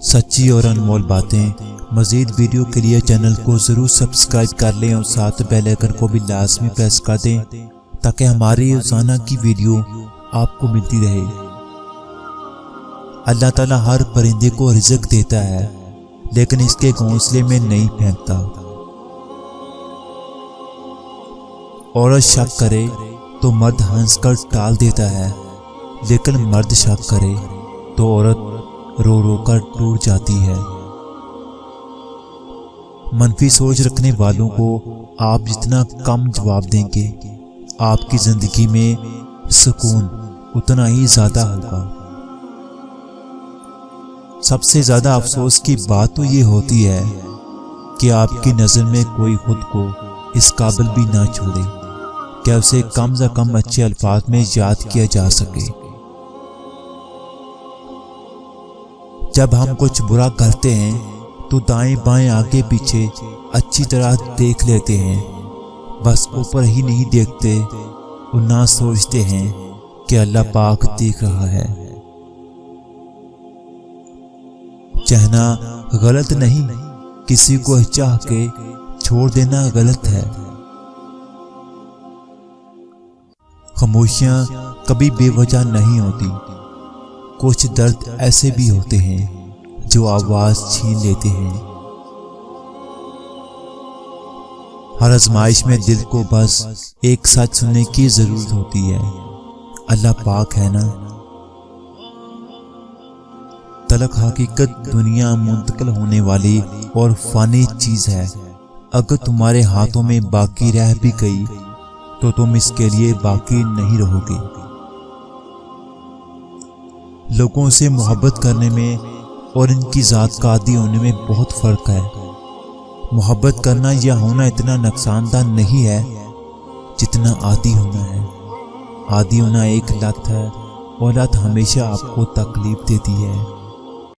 سچی اور انمول باتیں مزید ویڈیو کے لیے چینل کو ضرور سبسکرائب کر لیں اور ساتھ بیل آئکن کو بھی لازمی پریس کر دیں تاکہ ہماری روزانہ کی ویڈیو آپ کو ملتی رہے۔ اللہ تعالیٰ ہر پرندے کو رزق دیتا ہے لیکن اس کے گھونسلے میں نہیں پھینکتا۔ عورت شک کرے تو مرد ہنس کر ٹال دیتا ہے لیکن مرد شک کرے تو عورت رو رو کر ٹوٹ جاتی ہے۔ منفی سوچ رکھنے والوں کو آپ جتنا کم جواب دیں گے آپ کی زندگی میں سکون اتنا ہی زیادہ ہوگا۔ سب سے زیادہ افسوس کی بات تو یہ ہوتی ہے کہ آپ کی نظر میں کوئی خود کو اس قابل بھی نہ چھوڑے کہ اسے کم سے کم اچھے الفاظ میں یاد کیا جا سکے۔ جب ہم کچھ برا کرتے ہیں تو دائیں بائیں آگے پیچھے اچھی طرح دیکھ لیتے ہیں، بس اوپر ہی نہیں دیکھتے اور نہ سوچتے ہیں کہ اللہ پاک دیکھ رہا ہے۔ چاہنا غلط نہیں، کسی کو چاہ کے چھوڑ دینا غلط ہے۔ خاموشیاں کبھی بے وجہ نہیں ہوتی، کچھ درد ایسے بھی ہوتے ہیں جو آواز چھین لیتے ہیں۔ ہر آزمائش میں دل کو بس ایک سچ سننے کی ضرورت ہوتی ہے، اللہ پاک ہے نا۔ تلخ حقیقت دنیا منتقل ہونے والی اور فانی چیز ہے، اگر تمہارے ہاتھوں میں باقی رہ بھی گئی تو تم اس کے لیے باقی نہیں رہو گے۔ لوگوں سے محبت کرنے میں اور ان کی ذات کا عادی ہونے میں بہت فرق ہے۔ محبت کرنا یا ہونا اتنا نقصان دہ نہیں ہے جتنا عادی ہونا ہے۔ عادی ہونا ایک لت ہے اور لت ہمیشہ آپ کو تکلیف دیتی ہے۔